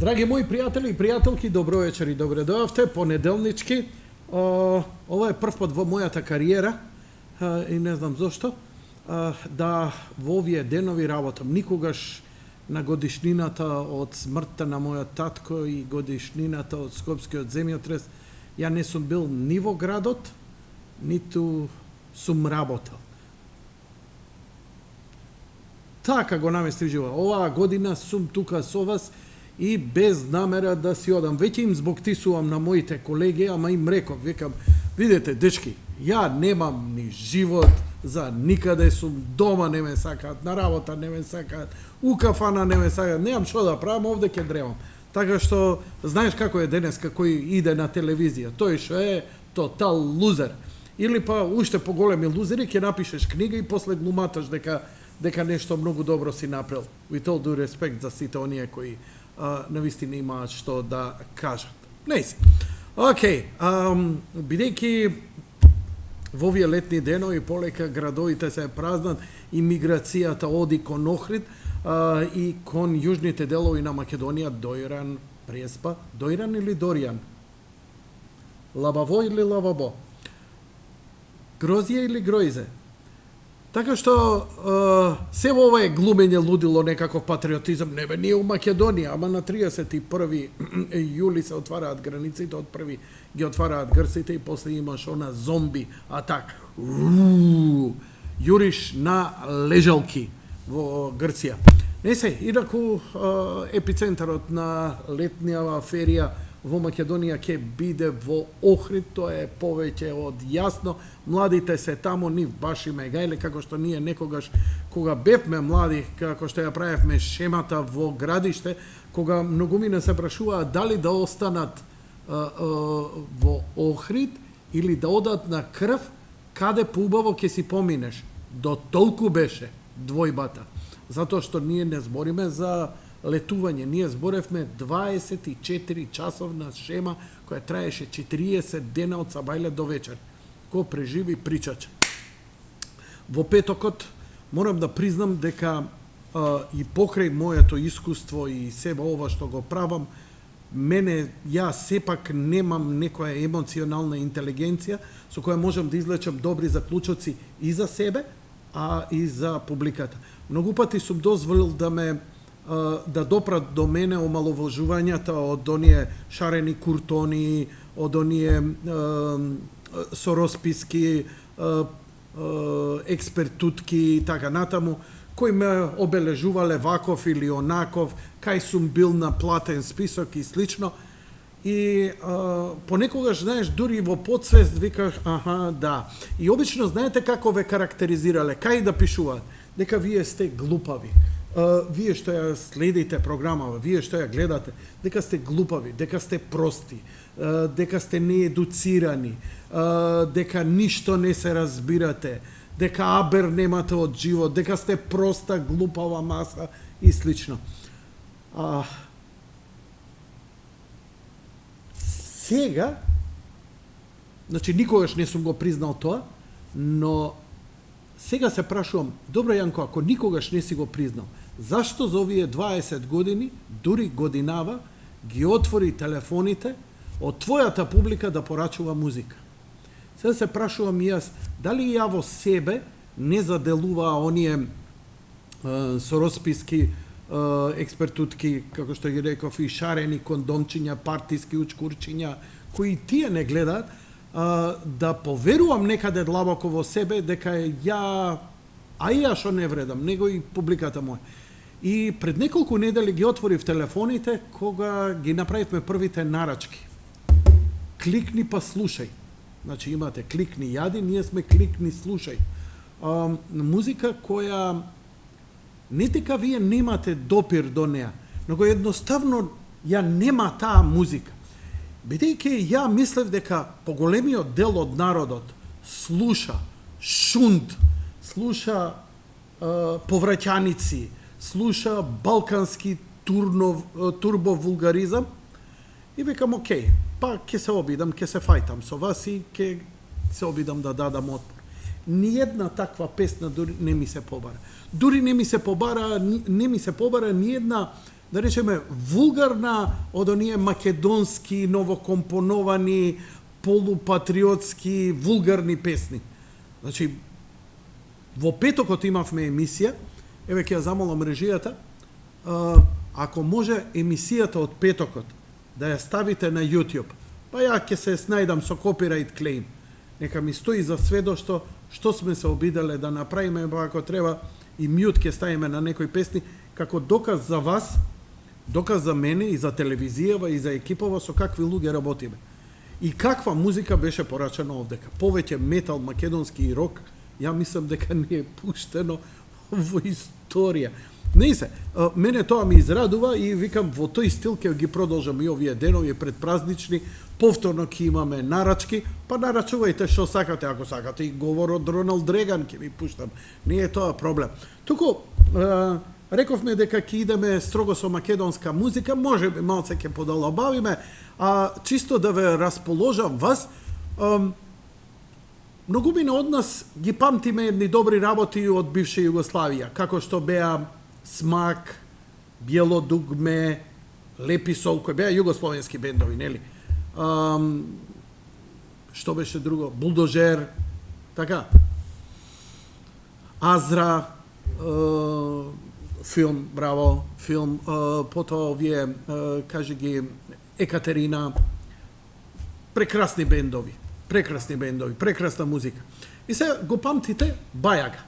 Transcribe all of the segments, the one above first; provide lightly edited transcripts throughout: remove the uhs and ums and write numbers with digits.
Драги мои пријатели и пријателки, добро вечер и добре дојавте, понеделнички. Ова е прв пат во мојата кариера и не знам зошто, да во овие денови работам. Никогаш на годишнината од смртта на мојот татко и годишнината од Скопскиот земјотрес, ја не сум бил ни во градот, ниту сум работел. Така го намести жива. Оваа година сум тука со вас и без намера да си одам. Веќе им збогтисувам на моите колеги, ама им реков, викам, видете, дечки, ја немам ни живот, за никаде сум, дома не ме сакаат, на работа не ме сакаат, у кафана не ме сакаат, немам што да правам, овде ќе древам. Така што, знаеш како е денеска кој иде на телевизија, тој што е тотал лузер. Или па уште поголеми лузери ќе напишеш книга и после глуматаш дека нешто многу добро си направил. With all due respect за сите оние кои навистина имаат што да кажат. Не си. Океј, бидејќи во овие летни денови полека градовите се празнат, имиграцијата оди кон Охрид и кон јужните делови на Македонија, Дојран, Преспа, Дојран или Доријан? Лабаво или Лавабо? Грозија или Гроизе? Така што се ова е глумење лудило некаков патриотизам. Не бе, ние у Македонија, ама на 31. јули се отвараат границите, од први ги отвараат грците и после имаш она зомби атак. Јуриш на лежалки во Грција. Не се, инаку епицентарот на летнијава ферија во Македонија ќе биде во Охрид, тоа е повеќе од јасно. Младите се тамо, нив баш има гајле, како што ние некогаш, кога бевме млади, како што ја правевме шемата во градиште, кога многумина се прашуваа дали да останат во Охрид или да одат на крв, каде поубаво ќе си поминеш. До толку беше двојбата. Затоа што ние не збориме за летување. Ние зборевме 24 часовна шема која траеше 40 дена од сабајле до вечер. Ко преживи причаче. Во петокот морам да признам дека и покрај моето искуство и себе ова што го правам, ја сепак немам некоја емоционална интелигенција со која можам да извлечам добри заклучоци и за себе, а и за публиката. Многу пати сум дозволил да допрат до мене омаловажувањата од оние шарени куртони, од оние соросписки, експертутки и така натаму, кои ме обележувале ваков или онаков, кај сум бил на платен список и слично. И понекогаш, знаеш, дури во подсвест викаш, да. И обично знаете како ве карактеризирале, кај да пишуваат, дека вие сте глупави. Вие што ја следите програмава, вие што ја гледате, дека сте глупави, дека сте прости, дека сте неедуцирани, дека ништо не се разбирате, дека абер немате од живот, дека сте проста, глупава маса и слично. Сега, значи никогаш не сум го признал тоа, но сега се прашувам, добро Јанко, ако никогаш не си го признал, зашто за овие 20 години, дури годинава, ги отвори телефоните од твојата публика да порачува музика? Сега се прашувам и јас, дали ја во себе не заделуваа оние соросписки експертутки, како што ги реков, и шарени кондомчиња, партиски учкурчиња, кои тие не гледаат, да поверувам некаде длабоко во себе дека ја што не вредам, него и публиката моја. И пред неколку недели ги отворив телефоните кога ги направивме првите нарачки. Кликни па слушај. Значи имате кликни јади, ние сме кликни слушај. Музика која не дека вие немате допир до неа, но едноставно ја нема таа музика. Бидејќи ја мислев дека поголемиот дел од народот слуша шунд, слуша повраќаници, слуша балкански турбо-вулгаризам, и викам, окей, па ќе се обидам, ќе се фајтам со вас и ќе се обидам да дадам отпор. Ниједна таква песна дури не ми се побара. Дури не ми се побара ниједна да речеме, вулгарна од оние македонски, новокомпоновани, полупатриотски, вулгарни песни. Значи, во петокот имавме емисија, еве ќе ја замолам режијата, ако може емисијата од петокот да ја ставите на YouTube, па ја ќе се снајдам со copyright claim. Нека ми стои за сведо што сме се обиделе да направиме, па ако треба и мјут ќе ставиме на некои песни, како доказ за вас, доказ за мене и за телевизијава и за екипова со какви луѓе работиме. И каква музика беше порачана овдека. Повеќе метал, македонски и рок, ја мислам дека не е пуштено во историја. Не се, мене тоа ми израдува и викам во тој стил ќе ги продолжам и овие денови предпразнични, повторно ќе имаме нарачки, па нарачувајте што сакате, ако сакате и говор од Роналд Реган ќе ви пуштам. Не е тоа проблем. Туку рековме дека ќе идеме строго со македонска музика, може би малце ќе подолабавиме, а чисто да ве расположам вас, многумина од нас ги памтиме едни добри работи од бивша Југославија, како што беа Смак, Биело дугме, Лепи сол, кои беа југословенски бендови, нели? Што беше друго? Булдожер, така. Азра, филм, браво, филм, потоа овие, кажи ги, Екатерина, прекрасни бендови, прекрасна музика. И сега го памтите Бајага.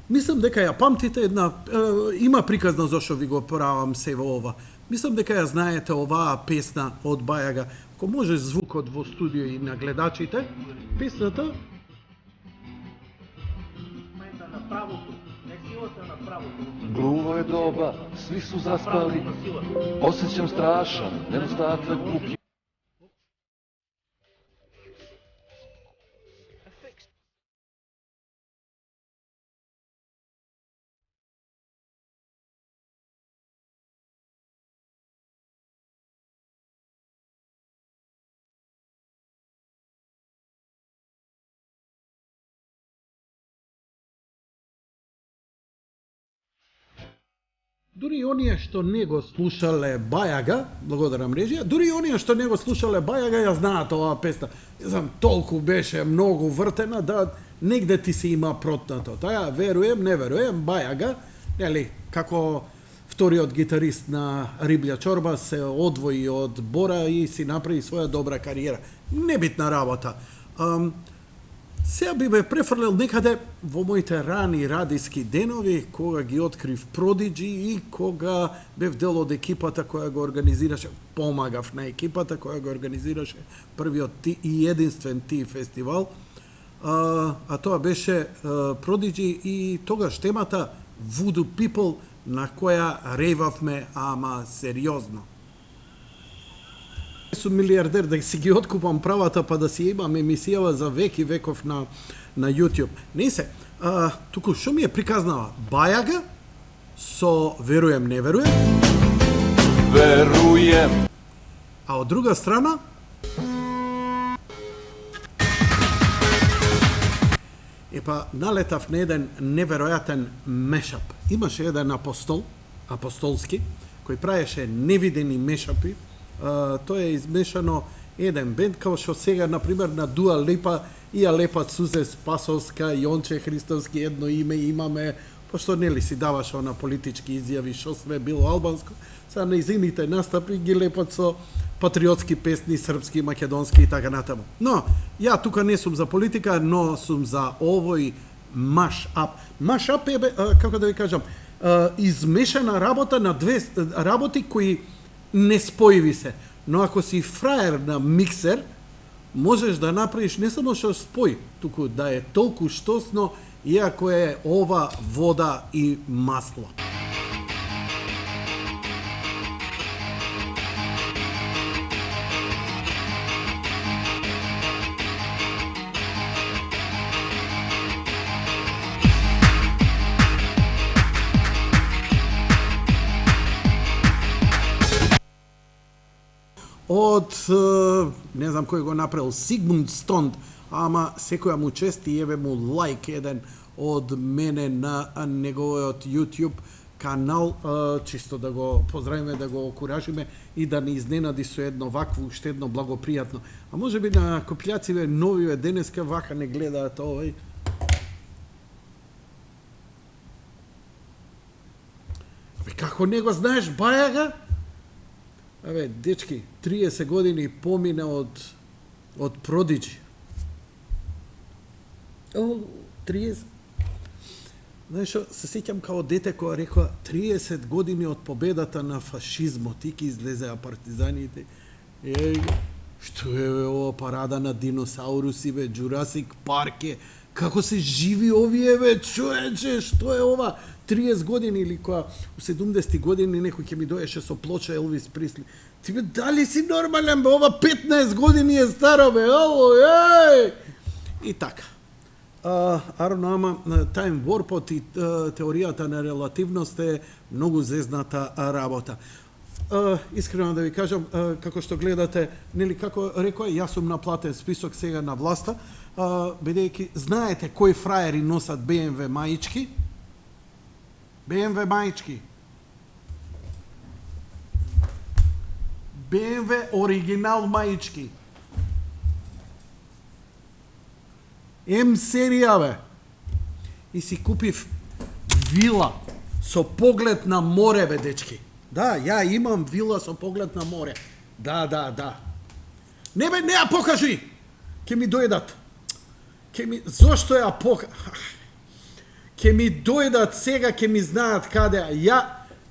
Мислам дека ја памтите една, има приказна зашо ви го правам се во ова. Мислам дека ја знаете оваа песна од Бајага. Ако може звукот во студио и на гледачите, песната Глуво je doba, svi su zaspali, osjećam strašan nedostatak buke. Дури и оние што не го слушале Бајага, благодарам режија, дури и оние што не го слушале Бајага ја знаат оваа песна. Не знам, толку беше многу вртена да негде ти се има протнато. Таја веруем, не веруем, Бајага, нели, како вториот гитарист на Риблја чорба се одвои од Бора и си направи своја добра кариера. Небитна работа. Сега би ме префрлил некаде во моите рани радиски денови, кога ги открив Продиджи и кога бев дел од екипата која го организираше, помагав на екипата која го организираше првиот и единствен Ти фестивал, а тоа беше Продиджи и тогаш темата Voodoo People, на која ревавме, ама сериозно. Сум милиардер да си ги откупам правата па да си имам емисијава за век и веков на YouTube. Не се, туку што ми е приказнава Бајага со веруем, не веруем. Verujem. А од друга страна па налетав на еден неверојатен мешап. Имаше еден апостолски, кој правеше невидени мешапи. Тоа е измешано еден бенд, као што сега, например, на Дуа Липа и Алепа Сузе Спасовска, Јонче Христовски, едно име имаме, пошто нели си даваше на политички изјави што све било албанско, сега неизините настапи ги лепат со патриотски песни, српски, македонски и така натаму. Но, ја тука не сум за политика, но сум за овој маш-ап. Маш-ап е, како да ви кажам, измешана работа на две работи кои неспојиви се. Но ако си фраер на миксер, можеш да направиш не само што спој, туку да е толку штосно, иако е ова вода и масло. Од, не знам кој го направил, Сигмунд Стонд, ама секоја му чести, еве му лайк еден од мене на неговиот YouTube, канал, чисто да го поздравиме, да го окуражиме и да не изненади со едно вакво уште едно благопријатно. А може би на копљациве новиве денеска вака не гледаат овој. Како не го знаеш Бајага? Дечки, 30 години помина од Продиджи. 30. Знаеш, се сеќам као дете која рекоа 30 години од победата на фашизмот, и ки излезеа партизаните. Што е ова парада на диносауруси, Jurassic Park како се живи овие, човече, што е ова? 30 години или која у 70 години некој ќе ми доеше со плоча Елвис Присли. Ти дали си нормален, ова 15 години е старо, И така. Арно, ама Time Warpот и теоријата на релативност е многу зезната работа. Искрено да ви кажам, како што гледате, нели како рекоа, јас сум на платен список сега на власта, бидејќи знаете кои фраери носат BMW маички? BMW маички. BMW оригинал маички. М серија, И си купив вила со поглед на море, дечки. Да, ја имам вила со поглед на море. Да. Не ја покажи! Ке ми дојдат. Зошто ја Ке ми дојдат сега, ке ми знаат каде.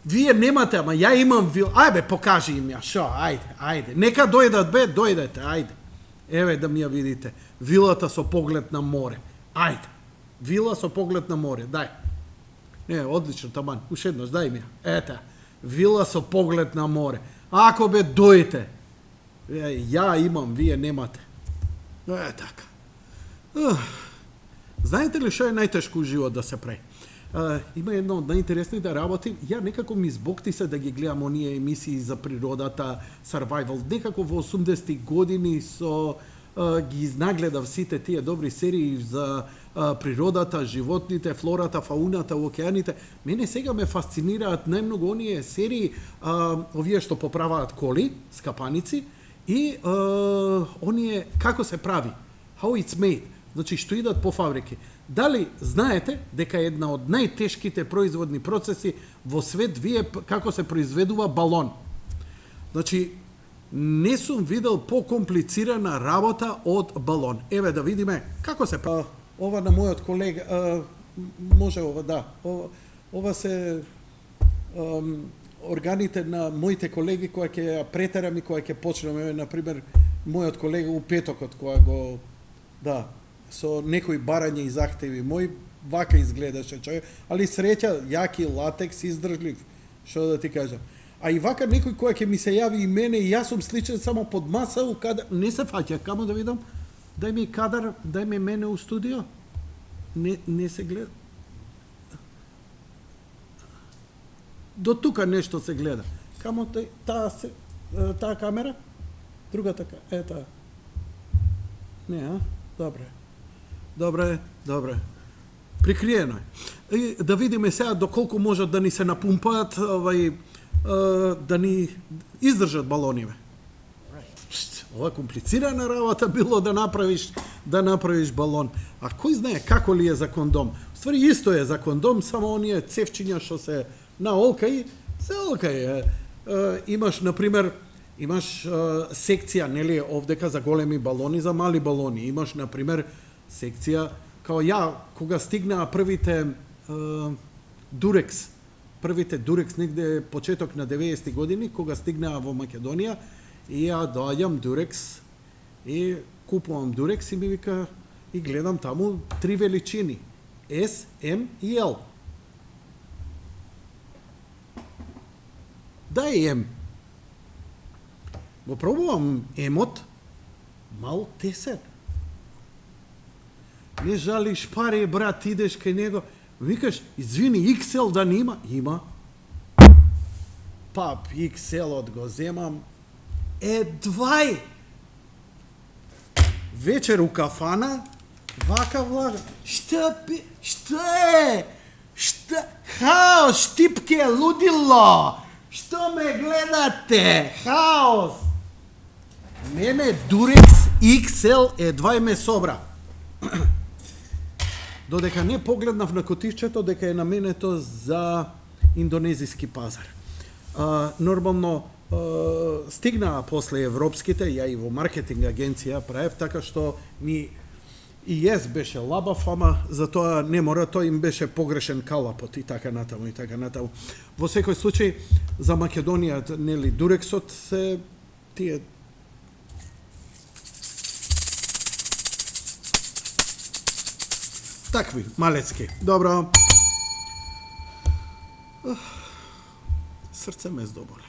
Вие немате, ама ја имам вила. Ајде, покажи им ја. Шо, ајде. Нека дојдат, дојдете, ајде. Еве да ми ја видите. Вилата со поглед на море. Ајде. Вила со поглед на море, дај. Не, одлично, таман. Уште еднаш, дај ми ја. Ете. Вила со поглед на море. Ако дојте. Ја имам, вие немате. Така. Знаете ли што е најтешко у живот да се прави? Има една од најинтересните работи. Ја некако ми збокти се да ги гледам оние емисии за природата, survival. Некако во 80-ти години ги изнагледав сите тие добри серии за природата, животните, флората, фауната, океаните. Мене сега ме фасцинираат најмногу оние серии, овие што поправаат коли, скапаници, и оние како се прави, how it's made, значи што идат по фабрики. Дали знаете дека една од најтешките производни процеси во свет вие како се произведува балон? Значи, не сум видел покомплицирана работа од балон. Еве да видиме како се прави. Ова на мојот колега, може ова, да. Ова се органите на моите колеги кои ќе ја претерам и кои ќе почнеме. Еве, например, мојот колега у петокот, која го, да, со некои барања и захтеви мој, вака изгледаше човек, али среќа, јаки, латекс, издржлив, што да ти кажам. А и вака некој кој ќе ми се јави и мене, и јас сум сличен само под маса, у кадар, не се фаќа, камо да видам, дај ми кадар, дај ми мене у студио, не се гледа. До тука нешто се гледа. Камо таа камера? Другата камера, таа. Не, а? Добре. Прикриено е. И да видиме сега доколку можат да ни се напумпаат, да ни издржат балониве. Ова комплицирана работа било да направиш балон. А кој знае како ли е за кондом? Ствари исто е за кондом, само оние цевчиња што се наолкаи, се олкаи. Имаш, например, секција, нели, овдека за големи балони, за мали балони. Имаш, например, секција, као ја, кога стигнаа првите Дурекс негде почеток на 90-ти години, кога стигнаа во Македонија, и ја доаѓам Дурекс и купувам Дурекс и ми вика, и гледам таму 3 величини, S, M и L. Дај М. Го пробувам Емот, мал тесен. Не жалиш пари, брат, идеш кај него, викаш, извини, XL да нема? Има. Пап, XL-от го земам. Едвај! Вечер у кафана, вака влага. Што е? Šta? Haos, štipke, ludilo! Što me gledate? Haos! Mene Durex XL е 2 ме собра. Додека не погледнав на котишчето, дека е наменето за индонезиски пазар. Нормално стигнаа после европските, ја и во маркетинг агенција правев, така што ми и јес беше лабав, ама затоа не мора, тој им беше погрешен калапот и така натаму и така натаму. Во секој случај за Македонија, нели, Дурексот се тие такви, малецки. Добро. Срце ме здоболе.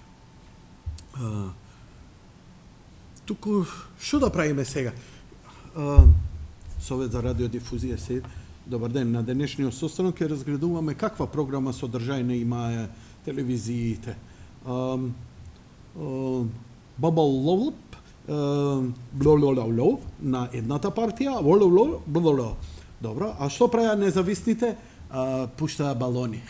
Туку, што да правиме сега? Совет за радиодифузија се. Добар ден, на денешниот состанок ќе разгледуваме каква програма содржајна имаа телевизиите. Бабал Лолуп, блолололо на едната партија, блолололо. Добро, а што правеа независните? Пуштаа балони.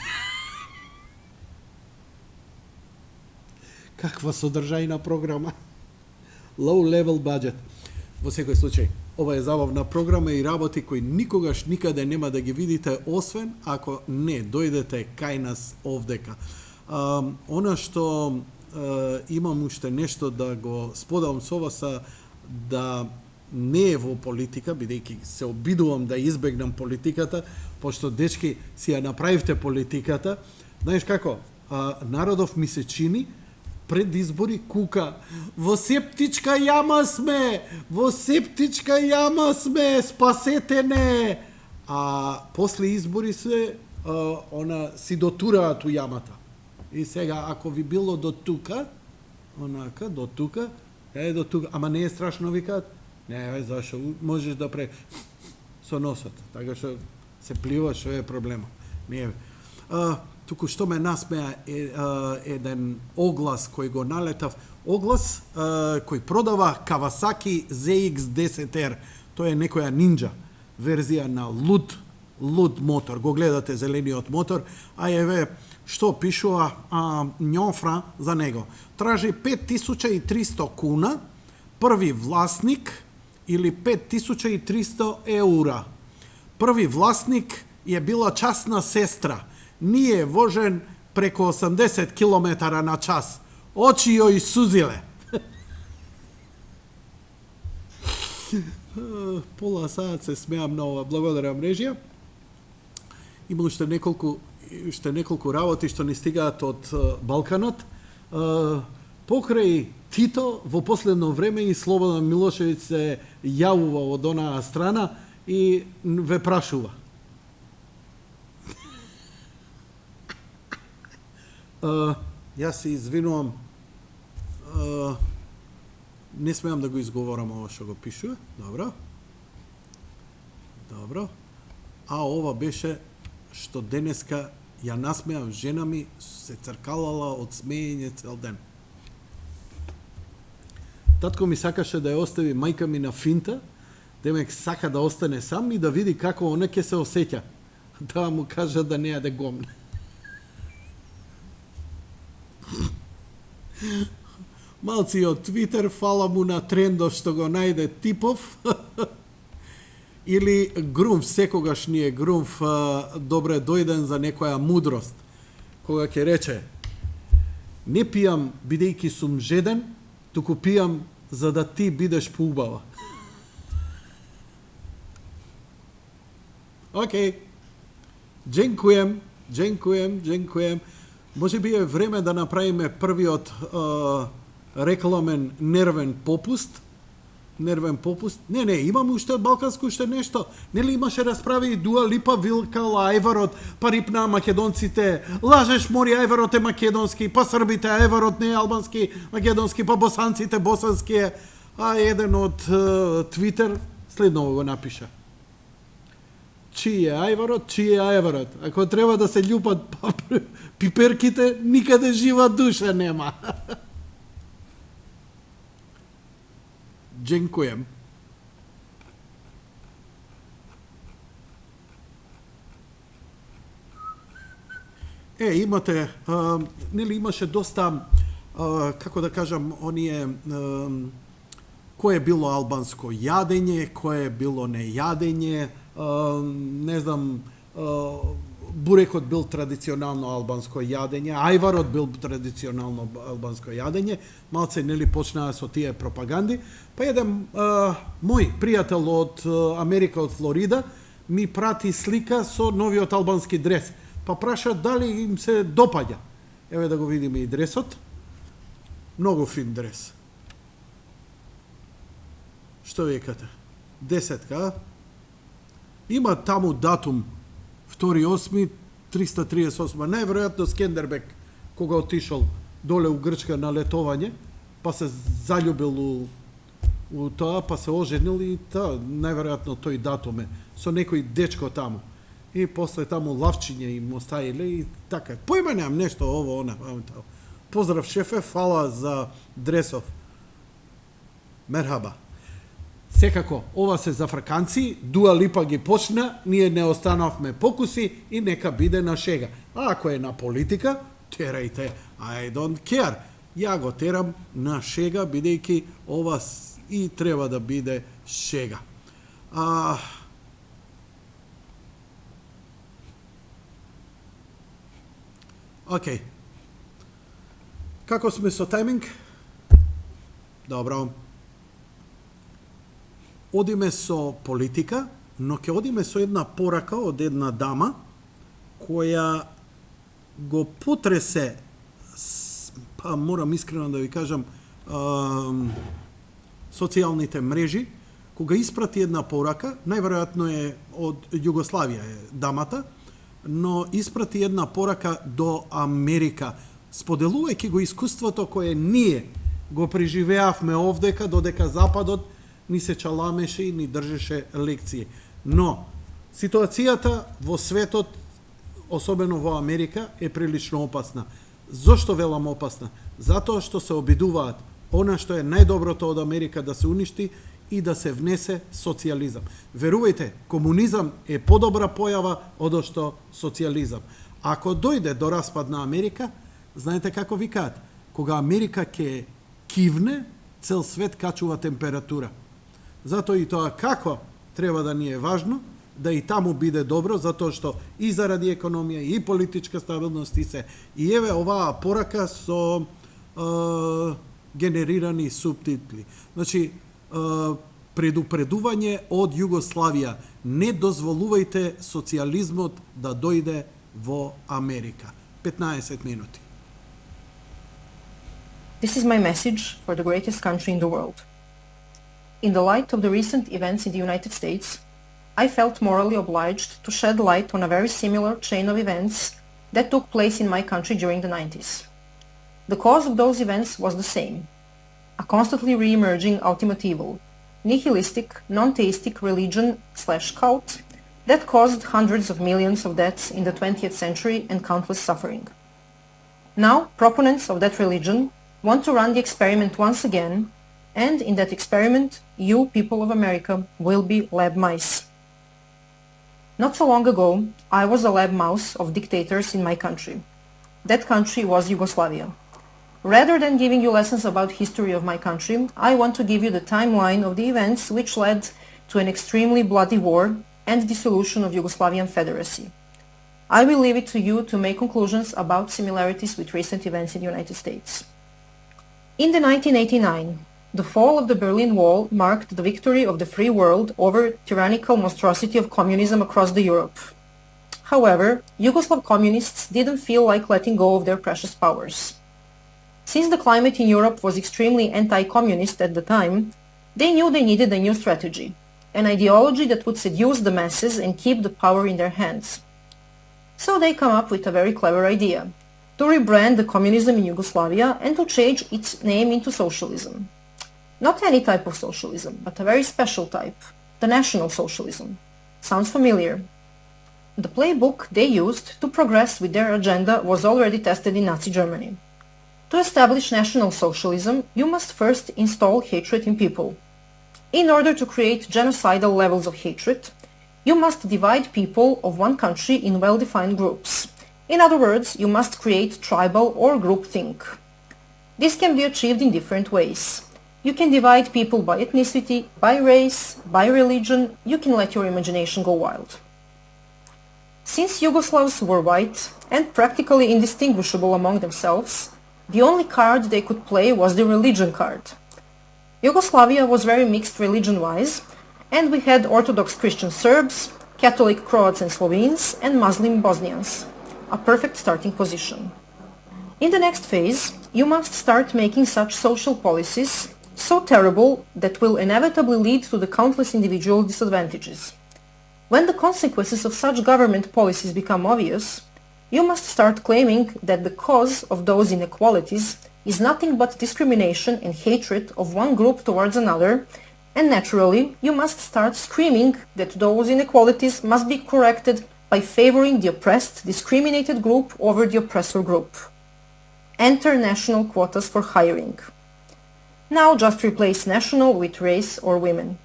Каква содржајна програма? Low level budget. Во секој случај, ова е забавна програма и работи кои никогаш никаде нема да ги видите, освен ако не дојдете кај нас овдека. Она што имам уште нешто да го споделам со вас, да не е во политика, бидејќи се обидувам да избегнам политиката, пошто дечки си ја направивте политиката. Знаеш како? Народов ми се чини пред избори кука: во септичка јама сме! Во септичка јама сме! Спасете не! А после избори се она си дотураат у јамата. И сега, ако ви било до тука, онака, до тука, до тука, ама не е страшно, викаат. Не, зашо, можеш да со носот, така што се плива, што е проблема. Не е. Туку што ме насмеа еден оглас кој го налетав, оглас кој продава Kawasaki ZX-10R. Тоа е некоја нинджа верзија на луд мотор. Го гледате зелениот мотор, а еве што пишува њофра за него. Тражи 5300 куна, први власник, или 5300 еура. Први власник е била частна сестра. Ние вожен преко 80 км на час. Очи јој сузиле. Пола саат се смеам на ова. Благодарам, режија. Има уште неколку работи што ни стигаат од Балканот. Покрај Тито во последно време и Слободан Милошевиќ се јавува од онаа страна и ве прашува. Јас се извинувам, не смеам да го изговорам ова што го пишува. Добро. Добро. А ова беше што денеска ја насмеав, жена ми се цркалала од смеење цел ден. Татко ми сакаше да ја остави мајка ми на финта, демек сака да остане сам и да види како она ќе се осеќа. Да му кажа да не јаде гомне. Малци од Твитер, фала му на трендов што го најде Типов. Или Грумф, секогаш ни е Грумф добре дојден за некоја мудрост, кога ќе рече: не пијам бидејќи сум жеден, туку пијам за да ти бидеш поубава. Океј. Дженкуjem. Може би е време да направиме првиот рекламен нервен попуст. Не, имам уште балканско уште нешто. Нели имаше расправи и Дуа Липа вилкала Ајварот, па рипна македонците. Лажеш, мори, Ајварот е македонски, па србите, Ајварот не е албански, македонски, па босанците, босански е. А еден од Твитер следново го напиша: чиј е Ајварот? Ако треба да се љупат пиперките, никаде жива душа нема. Dziękuję. Imate, Neli imaše dosta, kako da kažem, koje je bilo albansko jadenje, koje je bilo nejadenje, ne znam, burekot bil tradicionalno albansko jadenje, ajvarot bil tradicionalno albansko jadenje, malce Neli počnaja so tije propagandi, pa jedan moj prijatelj od Amerika, od Florida, mi prati slika so novi od albanski dres, pa praša da li im se dopadja. Evo da go vidimo i dresot, mnogo fin dres. Što vikate? 10, Ima tamo datum 2.8.338. Najvjerojatno Skenderbeg, koga otišao dole u Grčka na letovanje, pa se zaljubil u to, pa se oženili i najvjerojatno to i datume. So nekoj dečko tamo. I posle tamo lavčinje im ostajili i tako. Pojma nemam nešto ovo, Pozdrav šefe, hvala za dresov. Merhaba. Sekako, ova se za Frakanci, Dua Lipa gi počna, nije ne ostanavme pokusi i neka bide na šega. A ako je na politika, terajte, I don't care. Ja go teram na šega, bidejki, ova i treba da bide šega. Ok. Kako sme so timing? Dobro. Odime so politika, no ke odime so jedna poraka od jedna dama koja go potrese, pa moram iskreno da vi kažem, socijalnite mreži, koga isprati jedna poraka, najvjerojatno je od Jugoslavija je damata, no isprati jedna poraka do Amerika, spodeluvajki go iskuството koje nije go preživejavme ovdeka, dodeka zapadot, ni se čalamеше, ni držеше lekcije. No, situacijata vo svetot, особено во Америка, е прилично опасна. Зошто велам опасна? Затоа што се обидуваат она што е најдоброто од Америка да се уништи и да се внесе социјализам. Верувајте, комунизам е подобра појава од што социјализам. Ако дојде до распад на Америка, знаете како викаат? Кога Америка ке кивне, цел свет качува температура. Затоа и тоа како треба да ни е важно, да и таму биде добро, затоа што и заради економија, и политичка стабилност и се. И еве оваа порака со генерирани субтитли. Значи, предупредување од Југославија. Не дозволувајте социјализмот да дојде во Америка. 15 минути. This is my message for the greatest country in the world. In the light of the recent events in the United States, I felt morally obliged to shed light on a very similar chain of events that took place in my country during the 90s. The cause of those events was the same: a constantly re-emerging ultimate evil, nihilistic, non-theistic religion/cult that caused hundreds of millions of deaths in the 20th century and countless suffering. Now, proponents of that religion want to run the experiment once again, and in that experiment, you, people of America, will be lab mice. Not so long ago, I was a lab mouse of dictators in my country. That country was Yugoslavia. Rather than giving you lessons about history of my country, I want to give you the timeline of the events which led to an extremely bloody war and dissolution of Yugoslavian Federacy. I will leave it to you to make conclusions about similarities with recent events in the United States. In the 1989, the fall of the Berlin Wall marked the victory of the free world over tyrannical monstrosity of communism across the Europe. However, Yugoslav communists didn't feel like letting go of their precious powers. Since the climate in Europe was extremely anti-communist at the time, they knew they needed a new strategy, an ideology that would seduce the masses and keep the power in their hands. So they come up with a very clever idea: to rebrand the communism in Yugoslavia and to change its name into socialism. Not any type of socialism, but a very special type, the National Socialism. Sounds familiar? The playbook they used to progress with their agenda was already tested in Nazi Germany. To establish National Socialism, you must first install hatred in people. In order to create genocidal levels of hatred, you must divide people of one country in well-defined groups, In other words, you must create tribal or groupthink. This can be achieved in different ways. You can divide people by ethnicity, by race, by religion. You can let your imagination go wild. Since Yugoslavs were white and practically indistinguishable among themselves, the only card they could play was the religion card. Yugoslavia was very mixed religion-wise, and we had Orthodox Christian Serbs, Catholic Croats and Slovenes, and Muslim Bosnians. A perfect starting position. In the next phase, you must start making such social policies so terrible that will inevitably lead to the countless individual disadvantages. When the consequences of such government policies become obvious, you must start claiming that the cause of those inequalities is nothing but discrimination and hatred of one group towards another, and naturally, you must start screaming that those inequalities must be corrected by favoring the oppressed, discriminated group over the oppressor group. Enter national quotas for hiring. Now just replace national with race or women.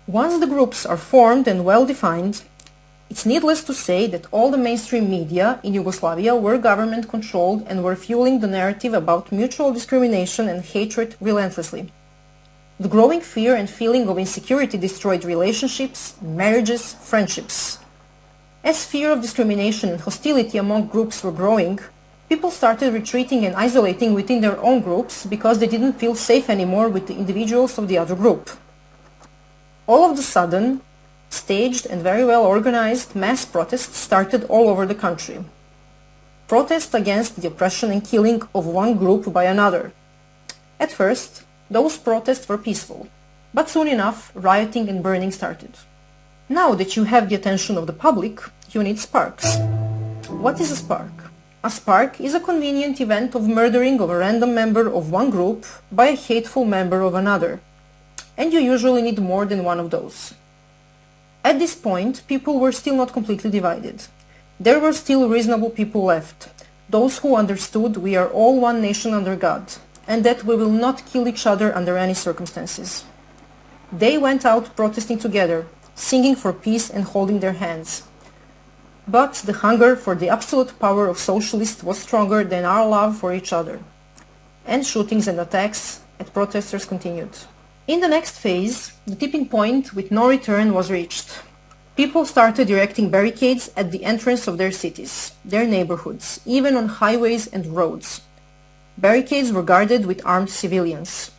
Once the groups are formed and well defined, it's needless to say that all the mainstream media in Yugoslavia were government controlled and were fueling the narrative about mutual discrimination and hatred relentlessly. The growing fear and feeling of insecurity destroyed relationships, marriages, friendships. As fear of discrimination and hostility among groups were growing, people started retreating and isolating within their own groups because they didn't feel safe anymore with the individuals of the other group. All of a sudden, staged and very well organized mass protests started all over the country. Protests against the oppression and killing of one group by another. At first, those protests were peaceful, but soon enough, rioting and burning started. Now that you have the attention of the public, you need sparks. What is a spark? A spark is a convenient event of murdering of a random member of one group by a hateful member of another, and you usually need more than one of those. At this point, people were still not completely divided. There were still reasonable people left, those who understood we are all one nation under God, and that we will not kill each other under any circumstances. They went out protesting together, singing for peace and holding their hands. But the hunger for the absolute power of socialists was stronger than our love for each other, and shootings and attacks at protesters continued. In the next phase, the tipping point with no return was reached. People started erecting barricades at the entrance of their cities, their neighborhoods, even on highways and roads. Barricades were guarded with armed civilians.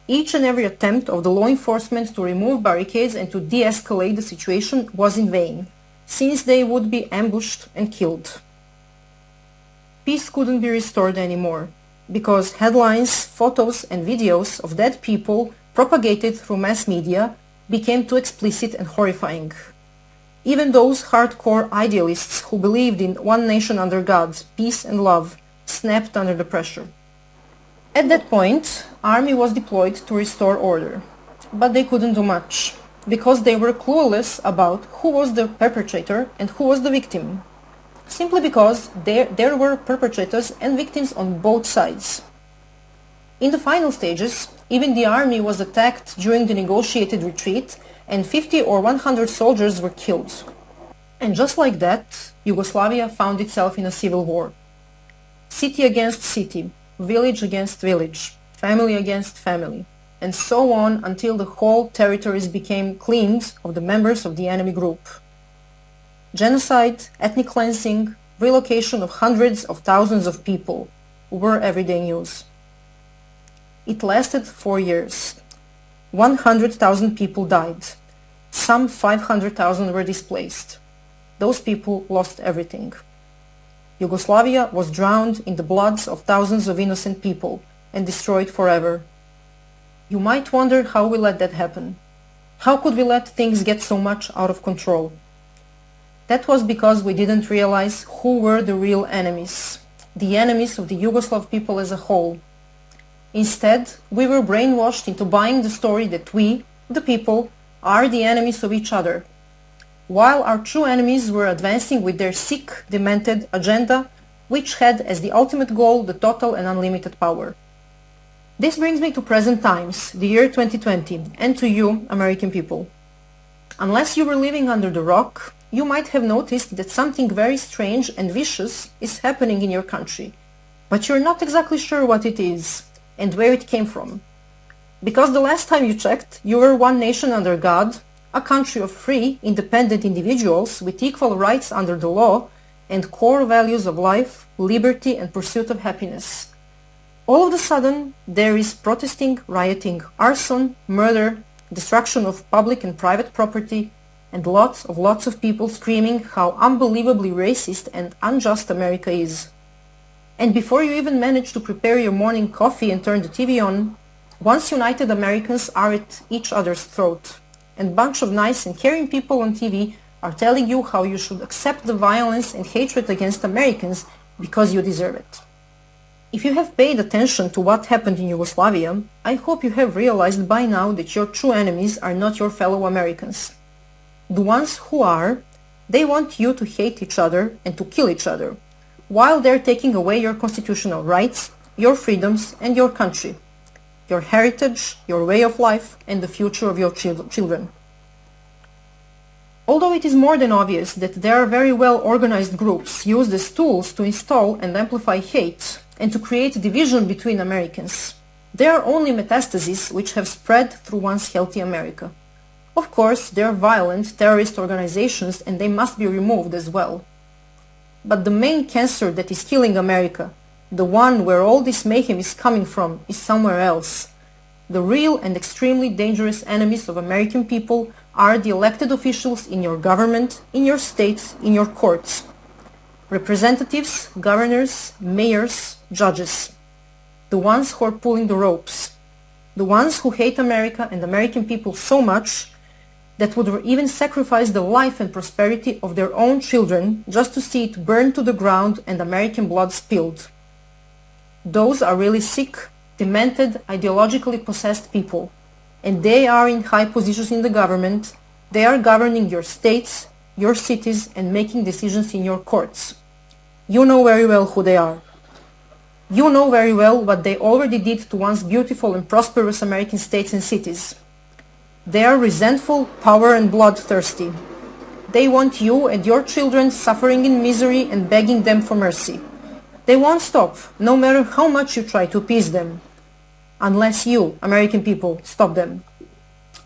Each and every attempt of the law enforcement to remove barricades and to de-escalate the situation was in vain, since they would be ambushed and killed. Peace couldn't be restored anymore, because headlines, photos and videos of dead people propagated through mass media became too explicit and horrifying. Even those hardcore idealists who believed in one nation under God, peace and love, snapped under the pressure. At that point, army was deployed to restore order, but they couldn't do much, because they were clueless about who was the perpetrator and who was the victim, simply because there were perpetrators and victims on both sides. In the final stages, even the army was attacked during the negotiated retreat, and 50 or 100 soldiers were killed. And just like that, Yugoslavia found itself in a civil war. City against city, village against village, family against family, and so on until the whole territories became cleaned of the members of the enemy group. Genocide, ethnic cleansing, relocation of hundreds of thousands of people were everyday news. It lasted 4 years. 100,000 people died. Some 500,000 were displaced. Those people lost everything. Yugoslavia was drowned in the bloods of thousands of innocent people and destroyed forever. You might wonder how we let that happen. How could we let things get so much out of control? That was because we didn't realize who were the real enemies, the enemies of the Yugoslav people as a whole. Instead, we were brainwashed into buying the story that we, the people, are the enemies of each other, while our true enemies were advancing with their sick, demented agenda, which had as the ultimate goal the total and unlimited power. This brings me to present times, the year 2020, and to you, American people. Unless you were living under the rock, you might have noticed that something very strange and vicious is happening in your country, but you're not exactly sure what it is and where it came from. Because the last time you checked, you were one nation under God, a country of free, independent individuals with equal rights under the law and core values of life, liberty and pursuit of happiness. All of a sudden, there is protesting, rioting, arson, murder, destruction of public and private property, and lots of people screaming how unbelievably racist and unjust America is. And before you even manage to prepare your morning coffee and turn the TV on, once united Americans are at each other's throat, and a bunch of nice and caring people on TV are telling you how you should accept the violence and hatred against Americans because you deserve it. If you have paid attention to what happened in Yugoslavia, I hope you have realized by now that your true enemies are not your fellow Americans. The ones who are, they want you to hate each other and to kill each other, while they're taking away your constitutional rights, your freedoms, and your country, your heritage, your way of life, and the future of your children. Although it is more than obvious that there are very well organized groups used as tools to install and amplify hate and to create division between Americans, there are only metastases which have spread through once healthy America. Of course, they are violent terrorist organizations and they must be removed as well. But the main cancer that is killing America, the one where all this mayhem is coming from, is somewhere else. The real and extremely dangerous enemies of American people are the elected officials in your government, in your states, in your courts. Representatives, governors, mayors, judges. The ones who are pulling the ropes. The ones who hate America and American people so much that would even sacrifice the life and prosperity of their own children just to see it burned to the ground and American blood spilled. Those are really sick, demented, ideologically possessed people, and they are in high positions in the government. They are governing your states, your cities, and making decisions in your courts. You know very well who they are. You know very well what they already did to once beautiful and prosperous American states and cities. They are resentful, power and bloodthirsty. They want you and your children suffering in misery and begging them for mercy. They won't stop, no matter how much you try to appease them. Unless you, American people, stop them.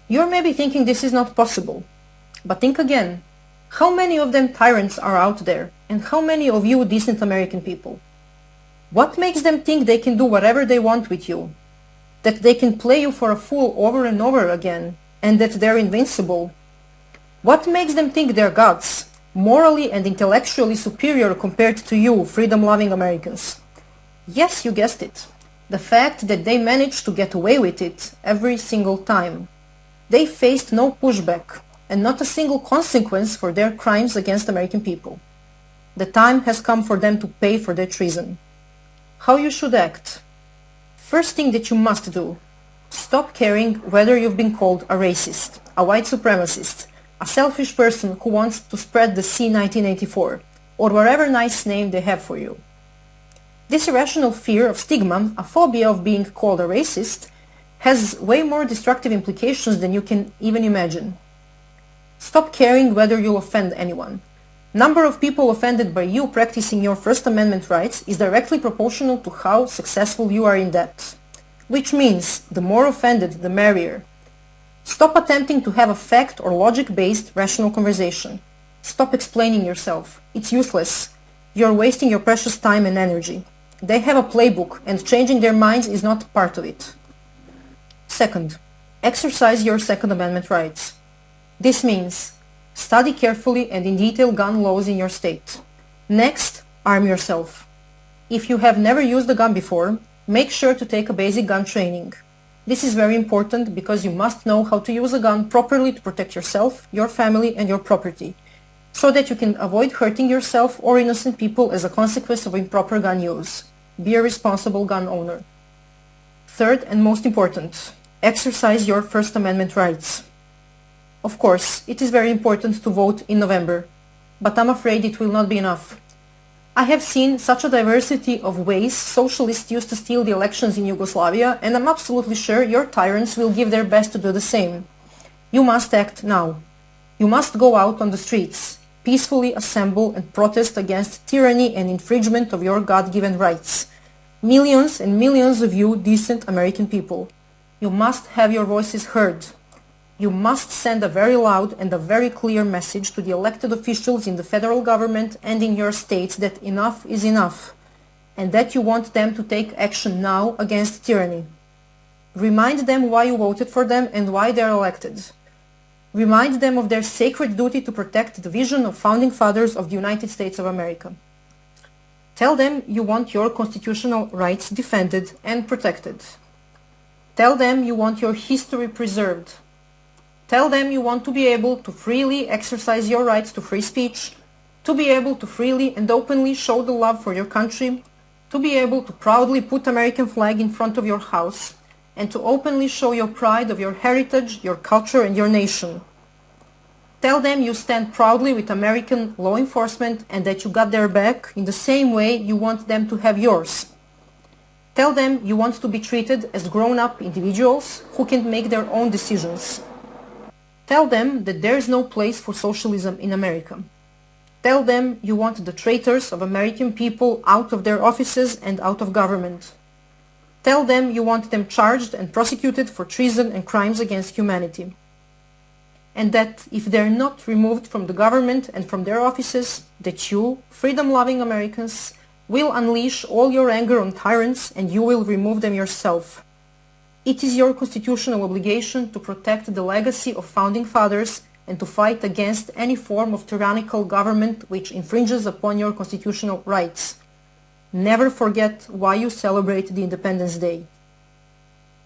You're maybe thinking this is not possible. But think again. How many of them tyrants are out there? And how many of you decent American people? What makes them think they can do whatever they want with you? That they can play you for a fool over and over again? And that they're invincible? What makes them think they're gods, morally and intellectually superior compared to you, freedom-loving Americans? Yes, you guessed it. The fact that they managed to get away with it every single time. They faced no pushback and not a single consequence for their crimes against American people. The time has come for them to pay for their treason. How you should act? First thing that you must do: stop caring whether you've been called a racist, a white supremacist, a selfish person who wants to spread the C-1984, or whatever nice name they have for you. This irrational fear of stigma, a phobia of being called a racist, has way more destructive implications than you can even imagine. Stop caring whether you'll offend anyone. Number of people offended by you practicing your First Amendment rights is directly proportional to how successful you are in that. Which means, the more offended, the merrier. Stop attempting to have a fact or logic-based rational conversation. Stop explaining yourself. It's useless. You're wasting your precious time and energy. They have a playbook, and changing their minds is not part of it. Second, exercise your Second Amendment rights. This means, study carefully and in detail gun laws in your state. Next, arm yourself. If you have never used a gun before, make sure to take a basic gun training. This is very important because you must know how to use a gun properly to protect yourself, your family, and your property, so that you can avoid hurting yourself or innocent people as a consequence of improper gun use. Be a responsible gun owner. Third and most important, exercise your First Amendment rights. Of course, it is very important to vote in November, but I'm afraid it will not be enough. I have seen such a diversity of ways socialists used to steal the elections in Yugoslavia, and I'm absolutely sure your tyrants will give their best to do the same. You must act now. You must go out on the streets. peacefully assemble and protest against tyranny and infringement of your God-given rights. Millions and millions of you decent American people, you must have your voices heard. You must send a very loud and a very clear message to the elected officials in the federal government and in your states that enough is enough, and that you want them to take action now against tyranny. Remind them why you voted for them and why they are elected. Remind them of their sacred duty to protect the vision of founding fathers of the United States of America. Tell them you want your constitutional rights defended and protected. Tell them you want your history preserved. Tell them you want to be able to freely exercise your rights to free speech, to be able to freely and openly show the love for your country, to be able to proudly put American flag in front of your house, and to openly show your pride of your heritage, your culture, and your nation. Tell them you stand proudly with American law enforcement and that you got their back in the same way you want them to have yours. Tell them you want to be treated as grown-up individuals who can make their own decisions. Tell them that there is no place for socialism in America. Tell them you want the traitors of American people out of their offices and out of government. Tell them you want them charged and prosecuted for treason and crimes against humanity. And that if they're not removed from the government and from their offices, that you, freedom-loving Americans, will unleash all your anger on tyrants and you will remove them yourself. It is your constitutional obligation to protect the legacy of founding fathers and to fight against any form of tyrannical government which infringes upon your constitutional rights. Never forget why you celebrate the Independence Day.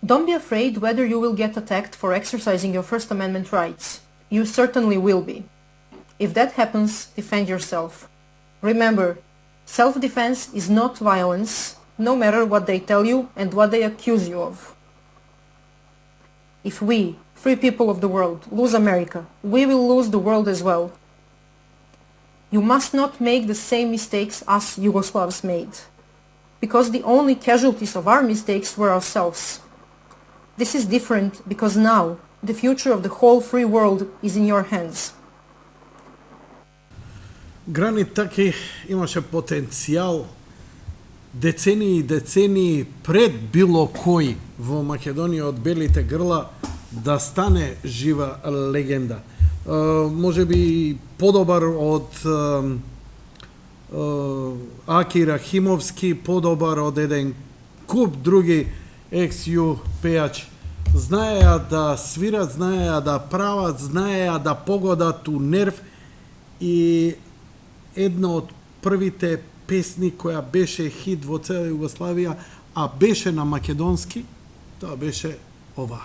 Don't be afraid whether you will get attacked for exercising your First Amendment rights. You certainly will be. If that happens, defend yourself. Remember, self-defense is not violence, no matter what they tell you and what they accuse you of. If we, free people of the world, lose America, we will lose the world as well. You must not make the same mistakes us Yugoslavs made, because the only casualties of our mistakes were ourselves. This is different because now the future of the whole free world is in your hands. Granit Taki imаше потенцијал децении и децении пред било кој во Македонија од белите грла да стане жива легенда. Може би подобар од Аки Рахимовски, подобар од еден куп други екс-ју пејачи. Знаеа да свират, знаеа да прават, знаеа да погодат у нерв и една од првите песни која беше хит во цела Југославија, а беше на македонски, тоа беше ова.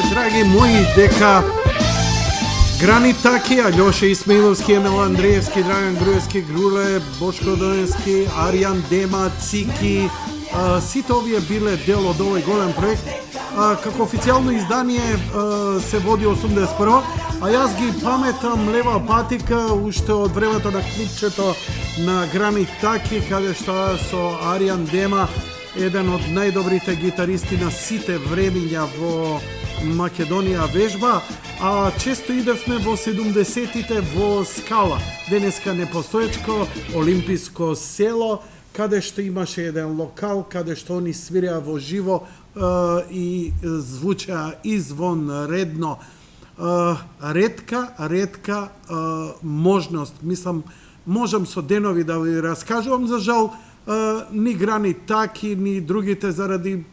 драги мои, дека Грани Таки, Алјоша Исмаиловски, Емел Андреевски, Драган Груевски, Груле, Бошко Дојенски, Аријан Дема, Цики, сите овие биле дел од овој голем проект. Како официјално издание се води 81, а јас ги паметам лева патика уште од времето на клипчето на Грани Таки, каде што со Аријан Дема, еден од најдобрите гитаристи на сите времиња во Македонија вежба, а често идевме во 70-тите во Скала, денеска непостоечко олимписко село, каде што имаше еден локал, каде што они свиреа во живо и звучеа извонредно. Ретка можност, мислам, можам со денови да ви раскажувам, за жал, ни Грани Таки, ни другите заради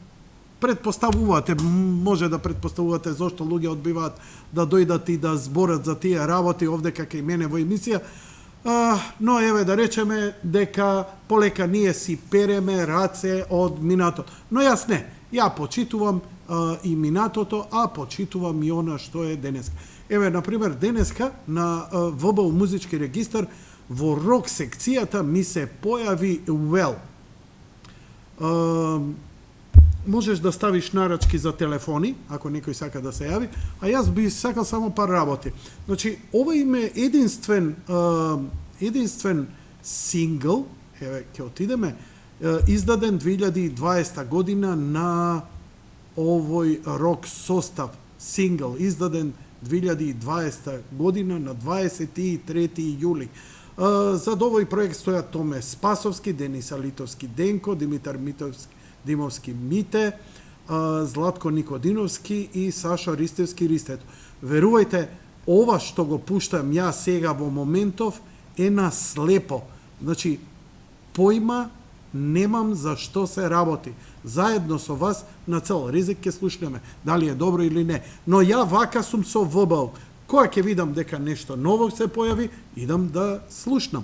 предпоставувате, може да предпоставувате зошто луѓе одбиваат да дојдат и да зборат за тие работи овде како и мене во емисија. Но еве да речеме дека полека ние си переме раце од минатото. Но јас не, ја почитувам и минатото, а почитувам и она што е денеска. Еве, например, денеска на ВБУ музички регистар во рок секцијата ми се појави Well. Можеш да ставиш нарачки за телефони, ако некој сака да се јави, а јас би сакал само пар работи. Значи, ова им е единствен сингл, еве, ќе отидеме, издаден 2020 година на овој рок состав. Сингл, издаден 2020 година на 23 јули. За овој проект стојат Томе Спасовски, Денис Алитовски Денко, Димитар Димовски Мите, Златко Никодиновски и Сашо Ристевски Ристето. Верувајте, ова што го пуштам ја сега во моментов е на слепо. Значи, појма немам за што се работи. Заедно со вас на цел ризик ќе слушнеме, дали е добро или не. Но ја вака сум со ВБУ. Кога ќе видам дека нешто ново се појави, идам да слушнам.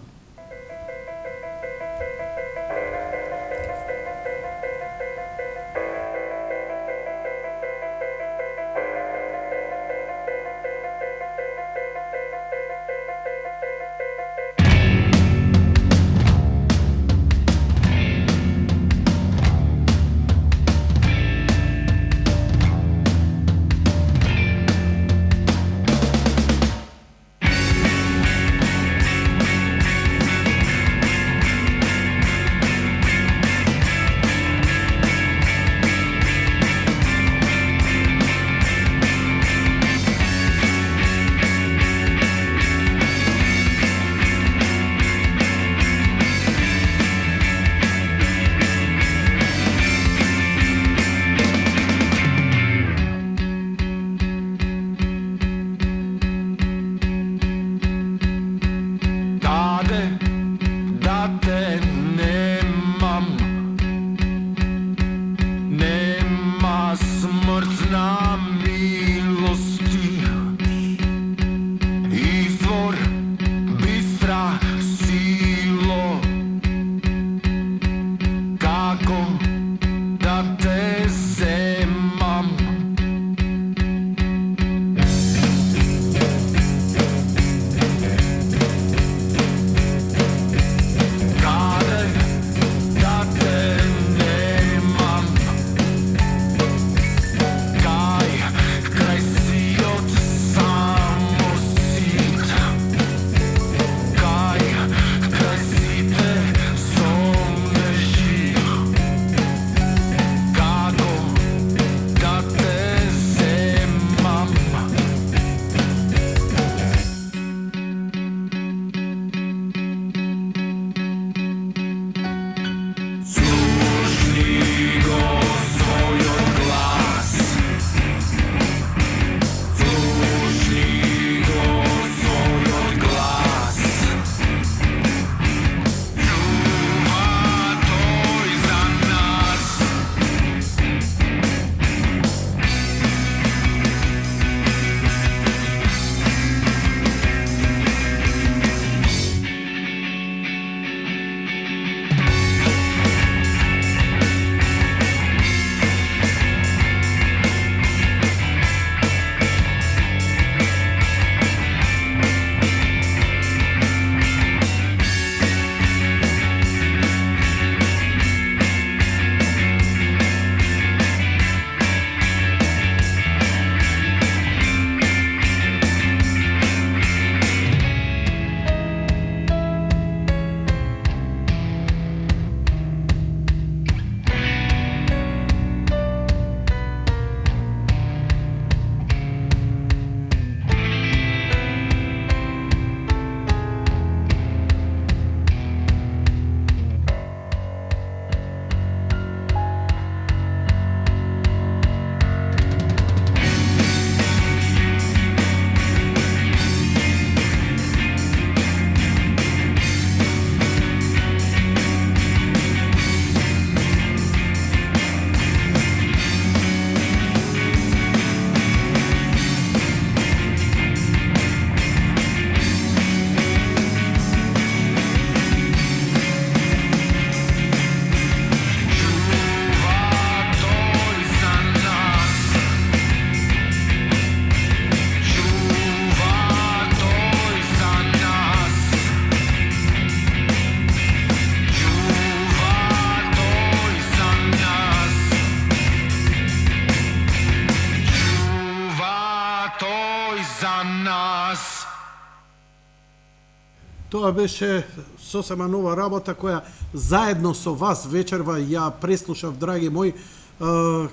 Тоа беше сосема нова работа која заедно со вас вечерва ја преслушав, драги мои,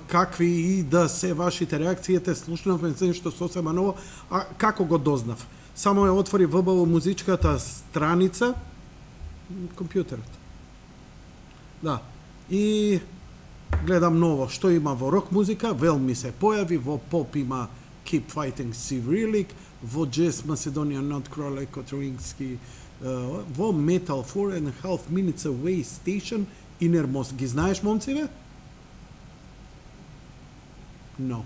какви и да се вашите реакциите, слушнавме нешто сосема ново, а како го дознав? Само ја отвори ВБО музичката страница, компјутерот. Да, и гледам ново, што има во рок музика, Вел ми се појави, во поп има Keep Fighting Cyrillic, во джез Macedonian Nightcrawler Kotorinski, во метал 4.5 Minutes Away Station, Innermost. Ги знаеш, момциве? No.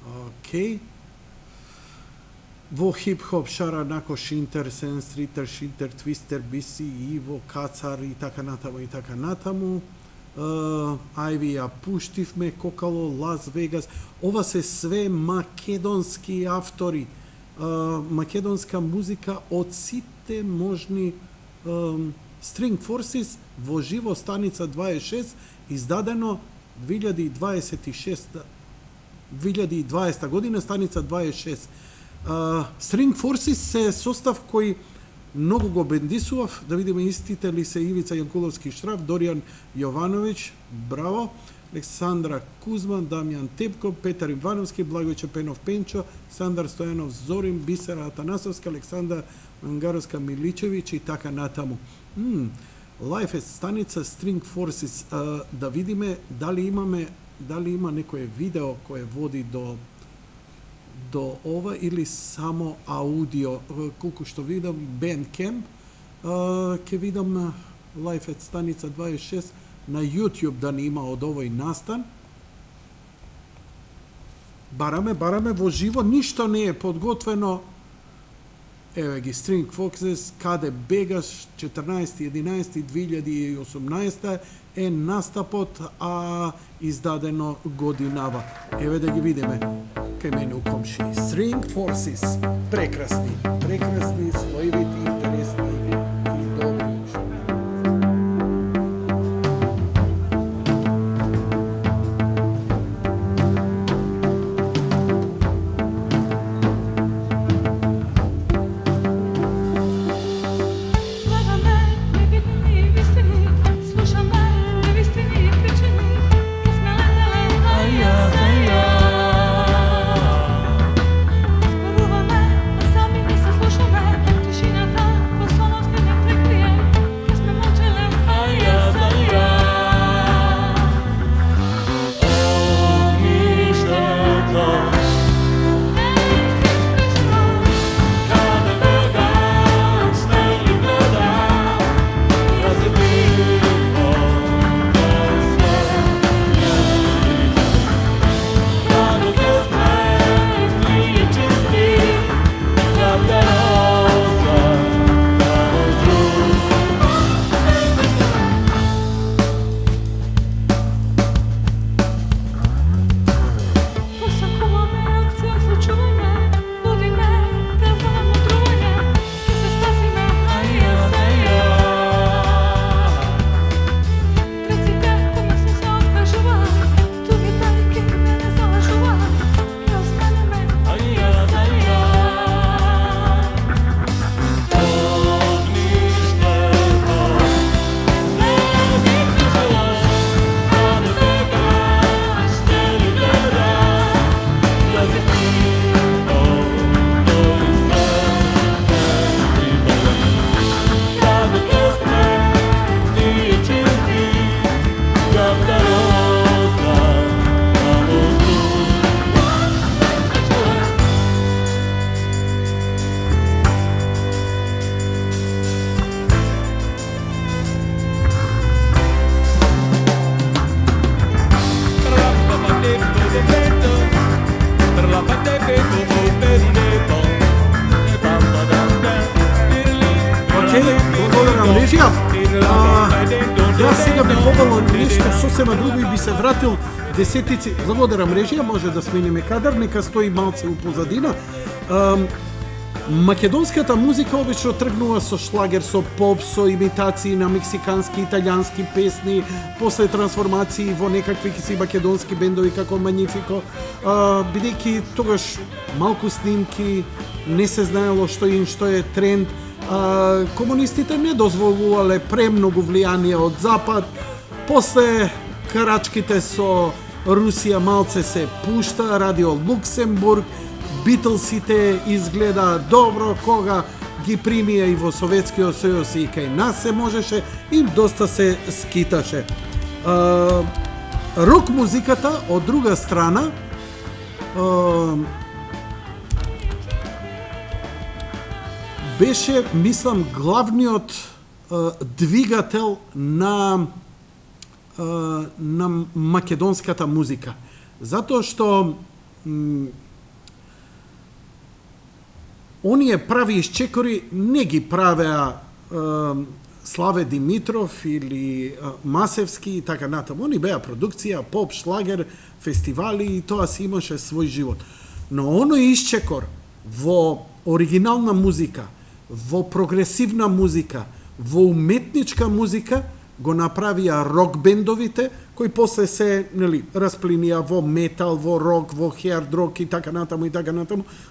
Окей. Во хип-хоп Шара Нако Шинтер, Сен Стритер, Шинтер, Твистер, Биси, Иво, Кацар и така натаму и така натаму. Ајви ја пуштивме, Кокало, Лас Вегас. Ова се све македонски автори. Македонска музика од сите можни String Forces во живо станица 26, издадено 2020 година, станица 26. String Forces се состав кој многу го бендисував, да видиме истите ли се Ивица Јанкуловски Штраф, Доријан Јовановиќ, браво, Александра Кузман, Дамјан Тепко, Петар Ивановски, Благој Чепенов Пенчо, Сандар Стојанов Зорин, Бисера Атанасовска, Александра Ангаровска Миличевиќ и така натаму. Life is станица String Forces, да видиме дали има некое видео кое води до ова или само аудио. Колку што видам Bandcamp, ќе видам Life at станица 26 на YouTube да не има од овој настан. Бараме во живо, ништо не е подготвено. Еве ги String Foxes, Каде бегаш, 14.11.2018 е настапот, а издадено годинава. Еве да ги видиме. Кај мене у комши. String Forces. Прекрасни, слоевити, интересни и добри. Јас сега би побало нешто сосема друго и би се вратил десетици. Благодарам режија, може да смениме кадар, нека стои малце у позадина. Македонската музика обично тргнува со шлагер, со поп, со имитации на мексикански, италијански песни, после трансформации во некакви си македонски бендови како Magnifico, бидејќи тогаш малку снимки, не се знаело што е тренд, комунистите не дозволувале премногу влијание од Запад. После крачките со Русија малце се пушта, радио Луксембург, Битлсите изгледа добро кога ги примија и во Советскиот сојуз и кај нас се можеше и доста се скиташе. Рок музиката од друга страна беше, мислам, главниот двигател на македонската музика. Затоа што оние прави исчекори не ги правеа Славе Димитров или Масевски и така натаму. Они беа продукција, поп, шлагер, фестивали и тоа си имаше свој живот. Но оној исчекор во оригинална музика, во прогресивна музика, во уметничка музика го направија рок бендовите, кои после се, нели, расплинија во метал, во рок, во херд рок и така натаму,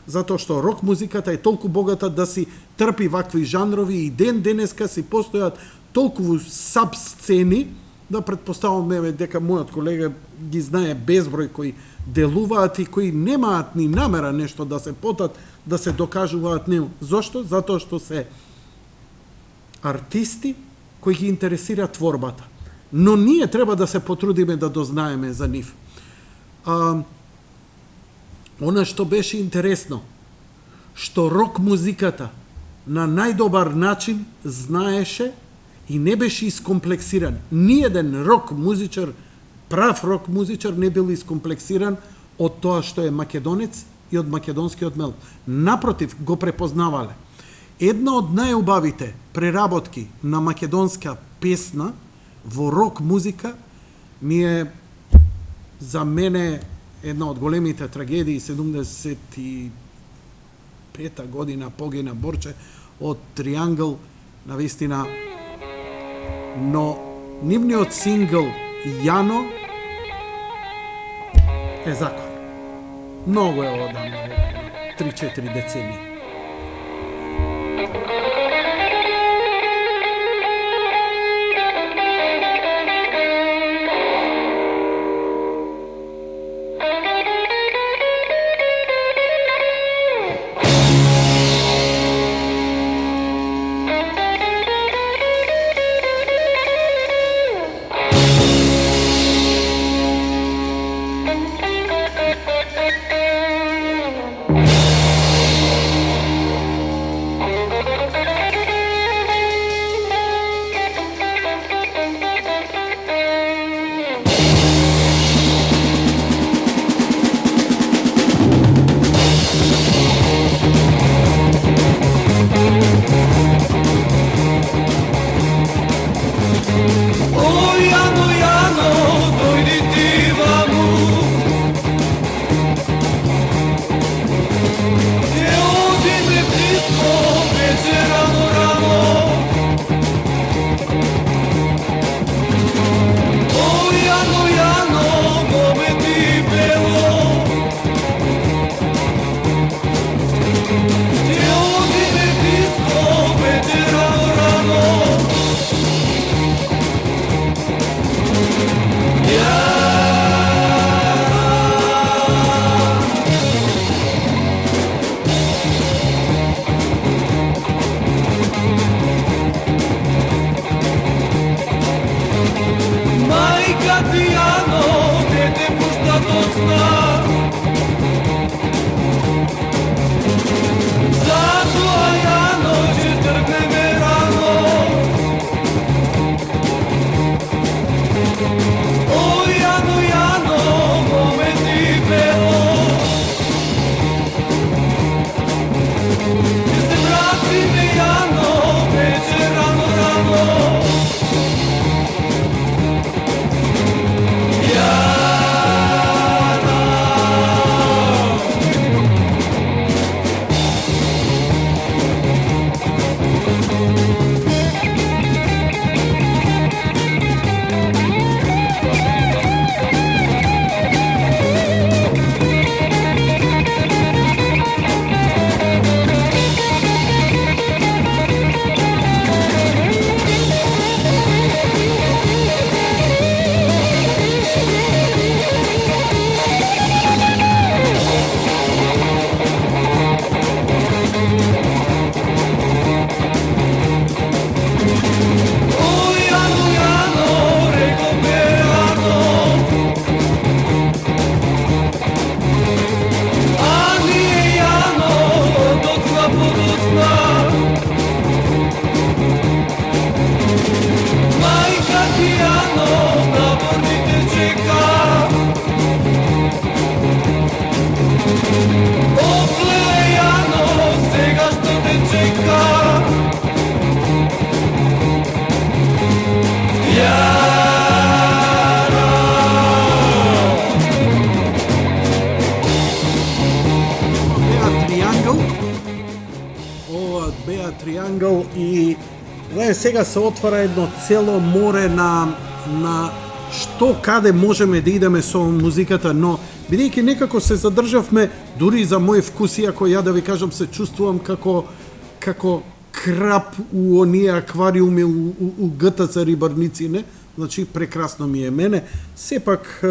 затоа што рок музиката е толку богата да си трпи вакви жанрови и ден денеска си постојат толку сабсцени, да предпоставуваме дека мојот колега ги знае безброј кои делуваат и кои немаат ни намера нешто да се потат, да се докажуваат него. Зошто? Затоа што се артисти кои ги интересира творбата. Но ние треба да се потрудиме да дознаеме за нив. Она што беше интересно, што рок музиката на најдобар начин знаеше и не беше искомплексиран. Ниеден рок музичар, прав рок музичар не бил искомплексиран од тоа што е македонец и од македонскиот мел. Напротив, го препознавале. Една од најубавите преработки на македонска песна во рок музика ми е за мене една од големите трагедии 75-та година погина Борче од Триангл, навистина. Но нивниот сингл Јано е закон. Многу е одамно, 3-4 децении. сега се отвара едно цело море на што каде можеме да идеме со музиката, но бидејќи некако се задржавме дури за мој вкус, иако ја да ви кажам се чувствувам како крап у оние аквариуми у ГТЦ Рибарници, не? Значи прекрасно ми е мене. Сепак